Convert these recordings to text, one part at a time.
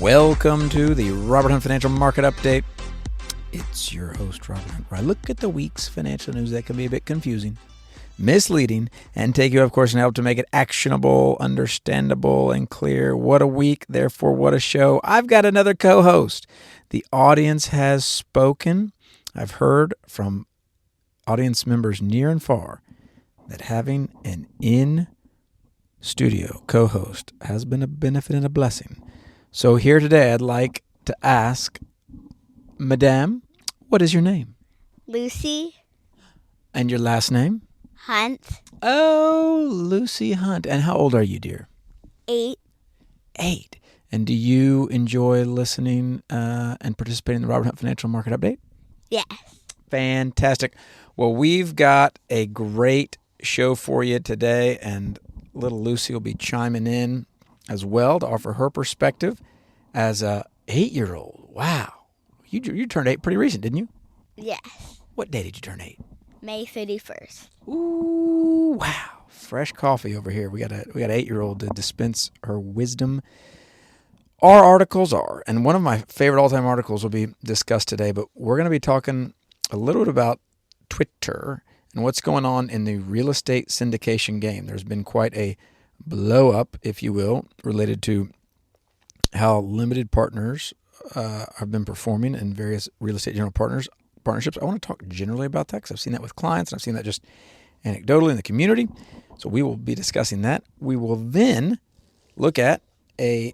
Welcome to the Robert Hunt Financial Market Update. It's your host, Robert Hunt, where I look at the week's financial news that can be a bit confusing, misleading, and take you, of course, and help to make it actionable, understandable, and clear. What a week, therefore what a show. I've got another co-host. The audience has spoken. I've heard from audience members near and far that having an in-studio co-host has been a benefit and a blessing. So here today, I'd like to ask, Madame, what is your name? Lucy And your last name? Hunt. Oh, Lucy Hunt. And how old are you, dear? 8. 8. And do you enjoy listening and participating in the Robert Hunt Financial Market Update? Yes. Fantastic. Well, we've got a great show for you today, and little Lucy will be chiming in as well to offer her perspective as a 8-year-old. Wow. You turned 8 pretty recent, didn't you? Yes. What day did you turn 8? May 31st. Ooh, wow. Fresh coffee over here. We got an 8-year-old to dispense her wisdom. Our articles are, and one of my favorite all-time articles will be discussed today, but we're going to be talking a little bit about Twitter and what's going on in the real estate syndication game. There's been quite a blow up, if you will, related to how limited partners have been performing in various real estate general partnerships. I want to talk generally about that because I've seen that with clients and I've seen that just anecdotally in the community. So we will be discussing that. We will then look at a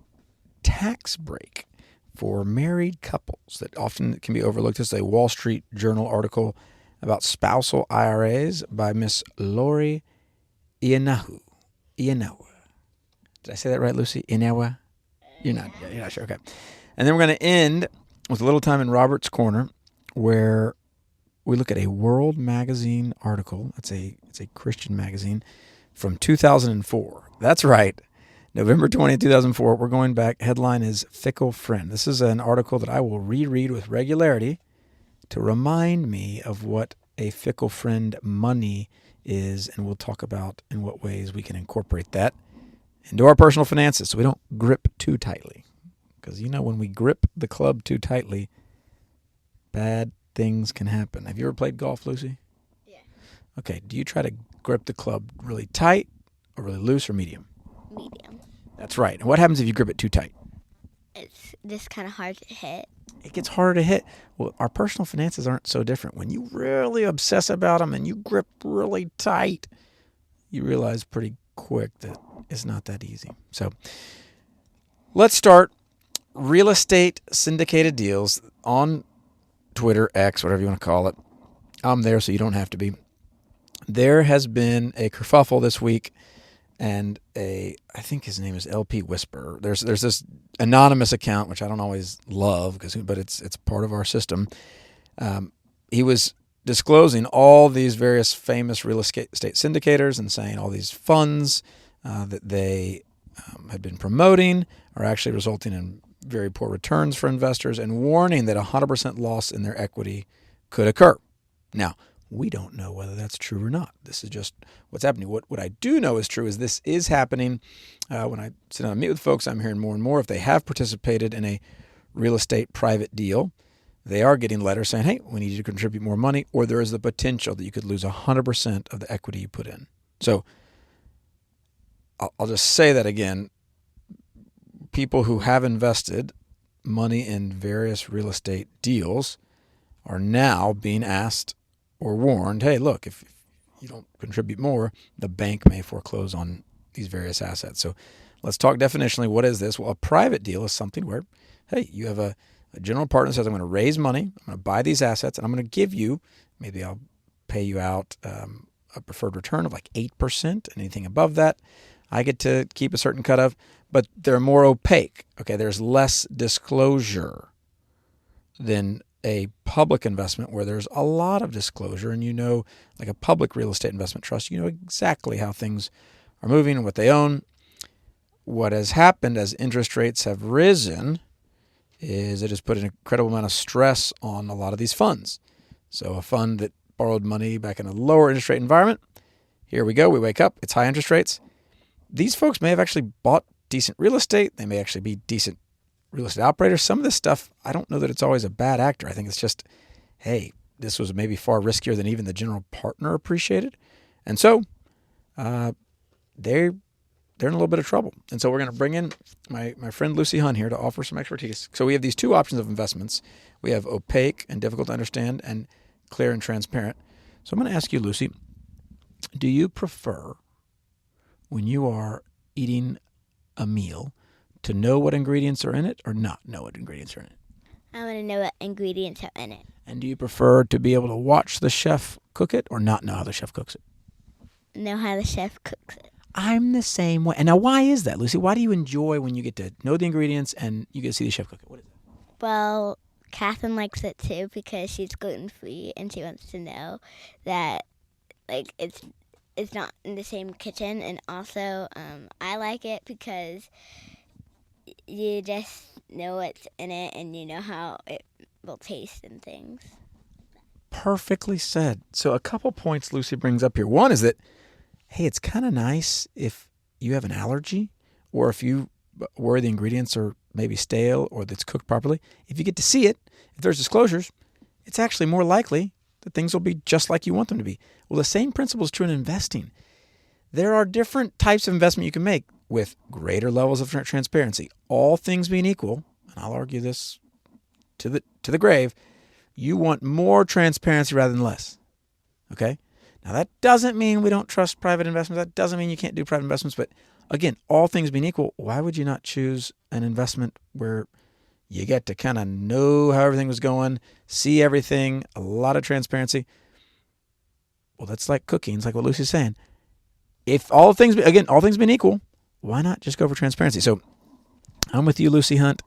tax break for married couples that often can be overlooked. This is a Wall Street Journal article about spousal IRAs by Miss Lori Ianahu. Inowa. Did I say that right, Lucy? Inowa? You're not sure. Okay. And then we're going to end with a little time in Robert's Corner where we look at a World Magazine article. It's a Christian magazine from 2004. That's right. November 20, 2004. We're going back. Headline is Fickle Friend. This is an article that I will reread with regularity to remind me of what a fickle friend money is, and we'll talk about in what ways we can incorporate that into our personal finances so we don't grip too tightly. Because, when we grip the club too tightly, bad things can happen. Have you ever played golf, Lucy? Yeah. Okay, do you try to grip the club really tight or really loose or medium? Medium. That's right. And what happens if you grip it too tight? It's just kind of hard to hit. It gets harder to hit. Well, our personal finances aren't so different. When you really obsess about them and you grip really tight, you realize pretty quick that it's not that easy. So let's start. Real estate syndicated deals on Twitter, X, whatever you want to call it. I'm there so you don't have to be. There has been a kerfuffle this week, and I think his name is LP Whisperer. There's this anonymous account, which I don't always love, but it's part of our system. He was disclosing all these various famous real estate syndicators and saying all these funds that they had been promoting are actually resulting in very poor returns for investors and warning that 100% loss in their equity could occur. Now, we don't know whether that's true or not. This is just what's happening. What I do know is true is this is happening. When I sit down and meet with folks, I'm hearing more and more. If they have participated in a real estate private deal, they are getting letters saying, hey, we need you to contribute more money, or there is the potential that you could lose 100% of the equity you put in. So I'll just say that again. People who have invested money in various real estate deals are now being asked or warned, hey, look, if you don't contribute more, the bank may foreclose on these various assets. So let's talk definitionally. What is this? Well, a private deal is something where, hey, you have a general partner that says, I'm going to raise money, I'm going to buy these assets, and I'm going to give you, maybe I'll pay you out a preferred return of like 8%, and anything above that, I get to keep a certain cut of, but they're more opaque. Okay, there's less disclosure than a public investment where there's a lot of disclosure, and like a public real estate investment trust, you know exactly how things are moving and what they own. What has happened as interest rates have risen is it has put an incredible amount of stress on a lot of these funds. So a fund that borrowed money back in a lower interest rate environment, here we go, we wake up, it's high interest rates. These folks may have actually bought decent real estate. They may actually be decent real estate operators. Some of this stuff, I don't know that it's always a bad actor. I think it's just, hey, this was maybe far riskier than even the general partner appreciated. And so they're in a little bit of trouble. And so we're going to bring in my friend Lucy Hunt here to offer some expertise. So we have these two options of investments. We have opaque and difficult to understand, and clear and transparent. So I'm going to ask you, Lucy, do you prefer, when you are eating a meal, to know what ingredients are in it or not know what ingredients are in it? I want to know what ingredients are in it. And do you prefer to be able to watch the chef cook it or not know how the chef cooks it? Know how the chef cooks it. I'm the same way. And now, why is that, Lucy? Why do you enjoy when you get to know the ingredients and you get to see the chef cook it? What is it? Well, Catherine likes it too because she's gluten-free and she wants to know that it's not in the same kitchen. And also, I like it because you just know what's in it and you know how it will taste and things. Perfectly said. So a couple points Lucy brings up here. One is that, hey, it's kind of nice if you have an allergy or if you worry the ingredients are maybe stale or that's cooked properly. If you get to see it, if there's disclosures, it's actually more likely that things will be just like you want them to be. Well, the same principle is true in investing. There are different types of investment you can make with greater levels of transparency. All things being equal, and I'll argue this to the grave, you want more transparency rather than less. Okay? Now, that doesn't mean we don't trust private investments. That doesn't mean you can't do private investments. But again, all things being equal, why would you not choose an investment where you get to kind of know how everything was going, see everything, a lot of transparency? Well, that's like cooking. It's like what Lucy's saying. If all things being equal, why not just go for transparency? So I'm with you, Lucy Hunt.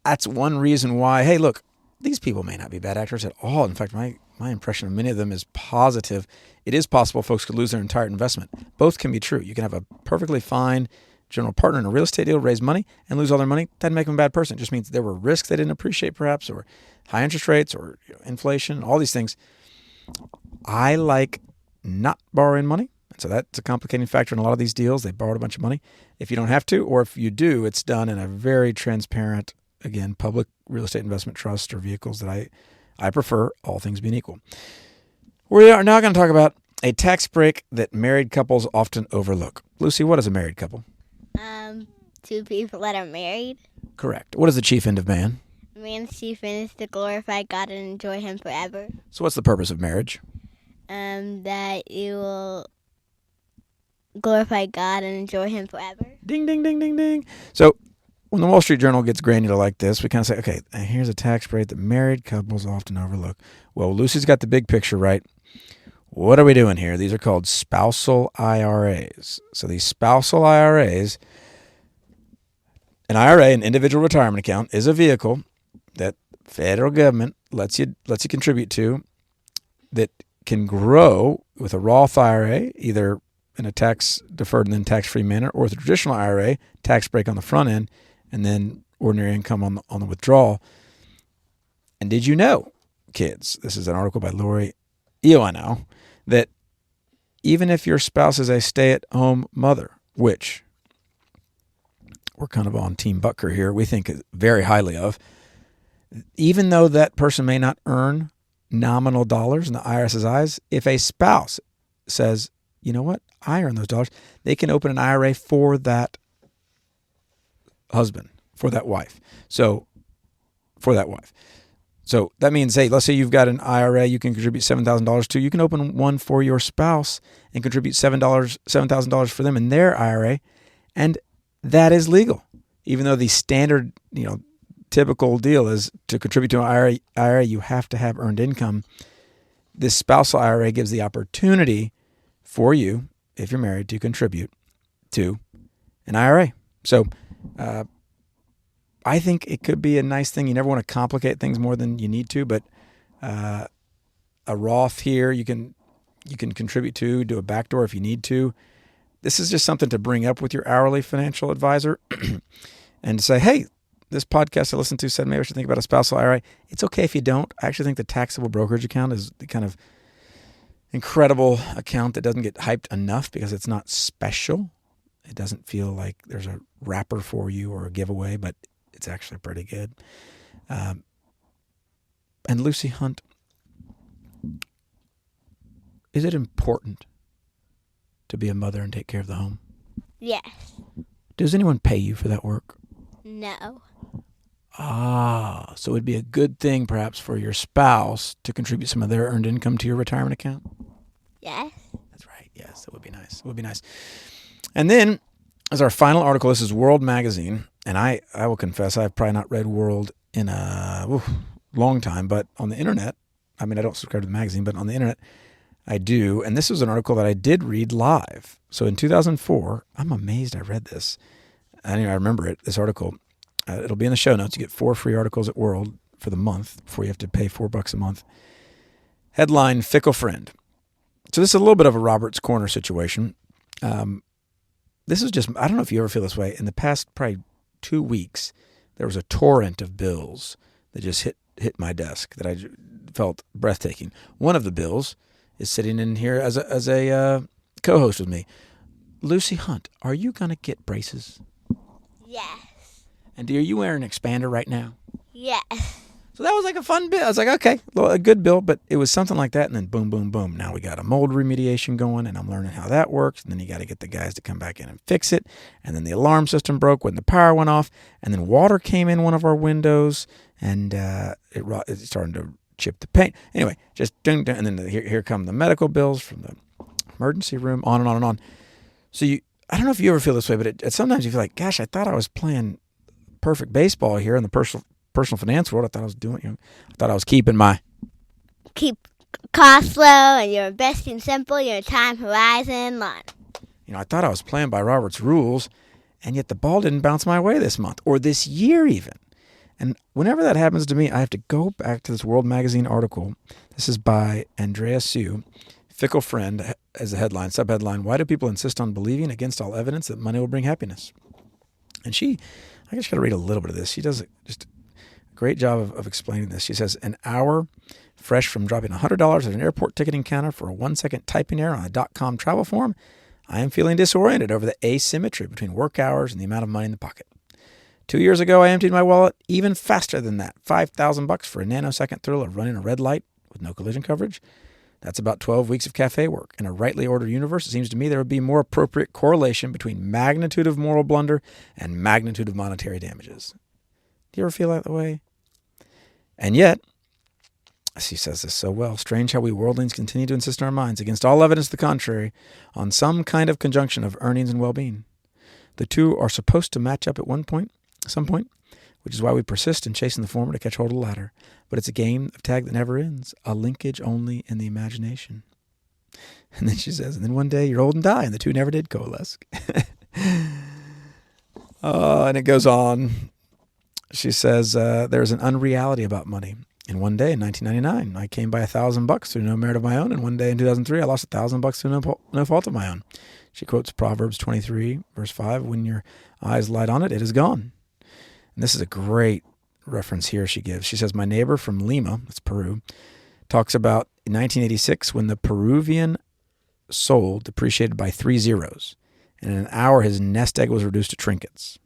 That's one reason why, hey, look, these people may not be bad actors at all. In fact, my impression of many of them is positive. It is possible folks could lose their entire investment. Both can be true. You can have a perfectly fine general partner in a real estate deal, raise money, and lose all their money. Doesn't make them a bad person. It just means there were risks they didn't appreciate perhaps, or high interest rates, or inflation, all these things. I like not borrowing money. And so that's a complicating factor in a lot of these deals. They borrowed a bunch of money. If you don't have to, or if you do, it's done in a very transparent, again, public real estate investment trust or vehicles that I prefer, all things being equal. We are now going to talk about a tax break that married couples often overlook. Lucy, what is a married couple? Two people that are married. Correct. What is the chief end of man? Man's chief end is to glorify God and enjoy Him forever. So what's the purpose of marriage? That you will glorify God and enjoy Him forever. Ding, ding, ding, ding, ding. So when the Wall Street Journal gets granular like this, we kind of say, okay, here's a tax break that married couples often overlook. Well, Lucy's got the big picture right. What are we doing here? These are called spousal IRAs. So these spousal IRAs, an IRA, an individual retirement account, is a vehicle that federal government lets you contribute to that can grow with a Roth IRA, either in a tax deferred and then tax-free manner, or with a traditional IRA, tax break on the front end, and then ordinary income on the withdrawal. And did you know, kids, this is an article by Lori Ioano, that even if your spouse is a stay-at-home mother, which we're kind of on Team Butker here, we think very highly of, even though that person may not earn nominal dollars in the IRS's eyes, if a spouse says, you know what, I earn those dollars, they can open an IRA for that husband, for that wife. So that means, hey, let's say you've got an IRA you can contribute $7,000 to. You can open one for your spouse and contribute $7,000 for them in their IRA, and that is legal. Even though the standard, typical deal is to contribute to an IRA, you have to have earned income. This spousal IRA gives the opportunity for you, if you're married, to contribute to an IRA. So I think it could be a nice thing. You never want to complicate things more than you need to, but a Roth here you can contribute to, do a backdoor if you need to. This is just something to bring up with your hourly financial advisor and say, hey, this podcast I listened to said maybe I should think about a spousal IRA. It's okay if you don't. I actually think the taxable brokerage account is the kind of incredible account that doesn't get hyped enough because it's not special. It doesn't feel like there's a wrapper for you or a giveaway, but It's actually pretty good. And Lucy Hunt, is it important to be a mother and take care of the home? Yes. Does anyone pay you for that work? No. So it'd be a good thing perhaps for your spouse to contribute some of their earned income to your retirement account? Yes. That's right. Yes, that would be nice. It would be nice. And then, as our final article, this is World Magazine. And I will confess, I've probably not read World in a long time, but on the internet, I mean, I don't subscribe to the magazine, but on the internet, I do. And this was an article that I did read live. So in 2004, I'm amazed I read this. I remember it, this article. It'll be in the show notes. You get 4 free articles at World for the month before you have to pay $4 a month. Headline, Fickle Friend. So this is a little bit of a Robert's Corner situation. This is just, I don't know if you ever feel this way. In the past probably 2 weeks, there was a torrent of bills that just hit my desk that I felt breathtaking. One of the bills is sitting in here as a co-host with me. Lucy Hunt, are you going to get braces? Yes. And are you wearing an expander right now? Yes. So that was like a fun bill. I was like, okay, a good bill, but it was something like that. And then boom, boom, boom. Now we got a mold remediation going, and I'm learning how that works. And then you got to get the guys to come back in and fix it. And then the alarm system broke when the power went off. And then water came in one of our windows, and it started to chip the paint. Anyway, just ding, ding. And then here come the medical bills from the emergency room, on and on and on. So I don't know if you ever feel this way, but sometimes you feel like, gosh, I thought I was playing perfect baseball here in the personal finance world. I thought I was keeping keep costs low, and you're investing simple, your time horizon long. I thought I was playing by Robert's rules, and yet the ball didn't bounce my way this month or this year even. And whenever that happens to me, I have to go back to this World Magazine article. This is by Andrea Sue, Fickle Friend, as a headline, subheadline, why do people insist on believing against all evidence that money will bring happiness? And I just got to read a little bit of this. She does just a great job of explaining this. She says, an hour fresh from dropping $100 at an airport ticketing counter for a 1-second typing error on a .com travel form, I am feeling disoriented over the asymmetry between work hours and the amount of money in the pocket. 2 years ago, I emptied my wallet even faster than that, $5,000 for a nanosecond thrill of running a red light with no collision coverage. That's about 12 weeks of cafe work. In a rightly ordered universe, it seems to me there would be more appropriate correlation between magnitude of moral blunder and magnitude of monetary damages. Do you ever feel that way? And yet, she says this so well, strange how we worldlings continue to insist in our minds, against all evidence to the contrary, on some kind of conjunction of earnings and well-being. The two are supposed to match up at some point, which is why we persist in chasing the former to catch hold of the latter. But it's a game of tag that never ends, a linkage only in the imagination. And then she says, and then one day you're old and die, and the two never did coalesce. And it goes on. She says, there's an unreality about money. And one day in 1999, I came by $1,000 through no merit of my own. And one day in 2003, I lost $1,000 through no fault of my own. She quotes Proverbs 23, verse 5, when your eyes light on it, it is gone. And this is a great reference here she gives. She says, my neighbor from Lima, that's Peru, talks about in 1986 when the Peruvian sol depreciated by 3 zeros. And in an hour, his nest egg was reduced to trinkets.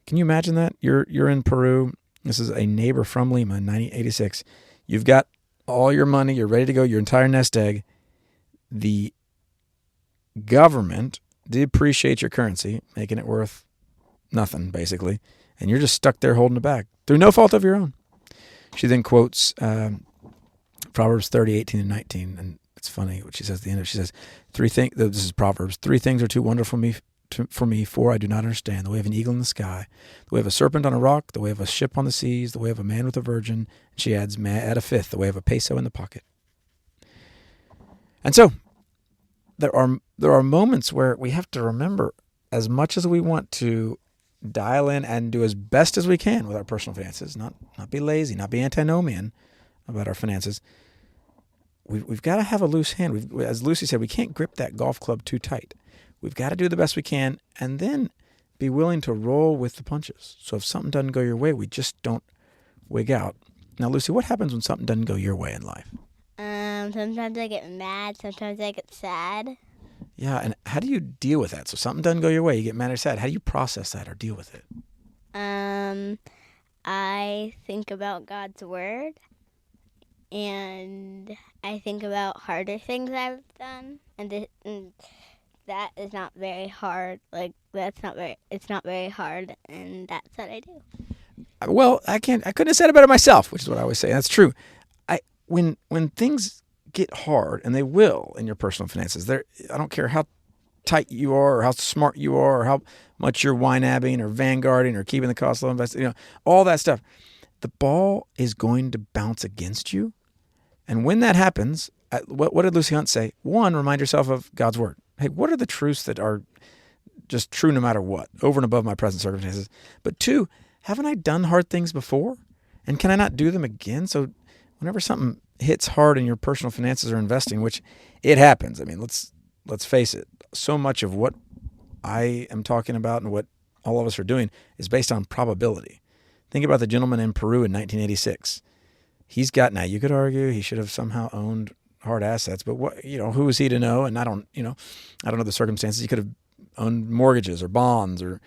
Can you imagine that? You're in Peru. This is a neighbor from Lima in 1986. You've got all your money. You're ready to go. Your entire nest egg. The government depreciates your currency, making it worth nothing, basically. And you're just stuck there holding it back through no fault of your own. She then quotes Proverbs 30, 18, and 19. And it's funny what she says at the end of it. She says, this is Proverbs, 3 things are too wonderful for me, 4 I do not understand. The way of an eagle in the sky, the way of a serpent on a rock, the way of a ship on the seas, the way of a man with a virgin. And she adds, may I add a 5th, the way of a peso in the pocket. And so there are moments where we have to remember, as much as we want to dial in and do as best as we can with our personal finances, not be lazy, not be antinomian about our finances, we've got to have a loose hand. As Lucy said, we can't grip that golf club too tight. We've got to do the best we can and then be willing to roll with the punches. So if something doesn't go your way, we just don't wig out. Now, Lucy, what happens when something doesn't go your way in life? Sometimes I get mad. Sometimes I get sad. Yeah, and how do you deal with that? So something doesn't go your way, you get mad or sad. How do you process that or deal with it? I think about God's word, and I think about harder things I've done, and that is not very hard. It's not very hard, and that's what I do. Well, I couldn't have said it better myself, which is what I always say. That's true. When things get hard, and they will in your personal finances, I don't care how tight you are or how smart you are or how much you're wine-abbing or vanguarding or keeping the cost low, investing, all that stuff. The ball is going to bounce against you. And when that happens, what did Lucy Hunt say? One, remind yourself of God's word. Hey, what are the truths that are just true no matter what, over and above my present circumstances? But two, haven't I done hard things before? And can I not do them again? So whenever something hits hard in your personal finances or investing, which it happens, I mean, let's face it, so much of what I am talking about and what all of us are doing is based on probability. Think about the gentleman in Peru in 1986. Now you could argue he should have somehow owned hard assets, but who was he to know? And I don't know the circumstances. He could have owned mortgages or bonds or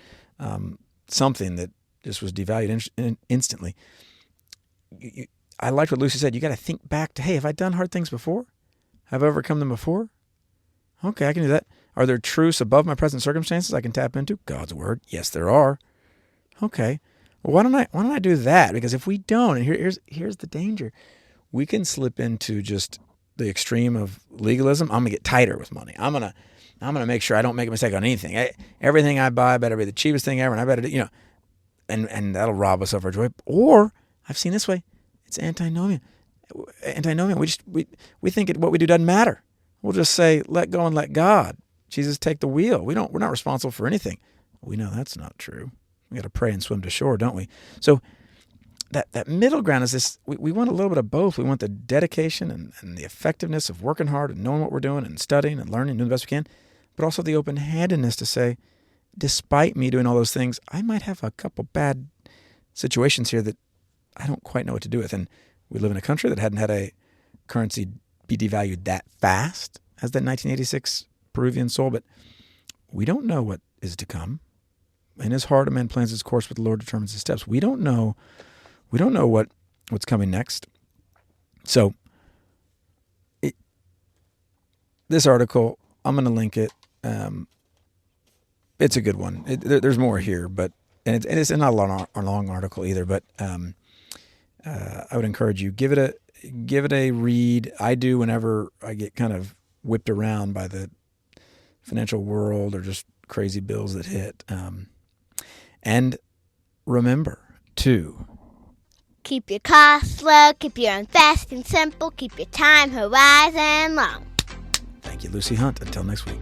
something that just was devalued instantly. I liked what Lucy said. You got to think back to, hey, have I done hard things before? Have I overcome them before? Okay, I can do that. Are there truths above my present circumstances I can tap into? God's word. Yes, there are. Okay. Well, why don't I do that? Because if we don't, and here's the danger, we can slip into just the extreme of legalism. I'm gonna get tighter with money. I'm gonna make sure I don't make a mistake on anything. Everything I buy better be the cheapest thing ever, and I better do, and that'll rob us of our joy. Or I've seen this way, it's antinomian. Antinomian. We think what we do doesn't matter. We'll just say, let go and let God. Jesus, take the wheel. We're not responsible for anything. We know that's not true. We got to pray and swim to shore, don't we? So that middle ground is this. We want a little bit of both. We want the dedication and the effectiveness of working hard and knowing what we're doing and studying and learning and doing the best we can, but also the open-handedness to say, despite me doing all those things, I might have a couple bad situations here that I don't quite know what to do with. And we live in a country that hadn't had a currency be devalued that fast as that 1986 Peruvian sol, but we don't know what is to come. In his heart, a man plans his course, but the Lord determines his steps. We don't know what's coming next. So this article, I'm going to link it. It's a good one. There's more here, but it's not a long article either. But I would encourage you, give it a read. I do whenever I get kind of whipped around by the financial world or just crazy bills that hit. And remember to keep your costs low, keep your investing simple, keep your time horizon long. Thank you, Lucy Hunt. Until next week.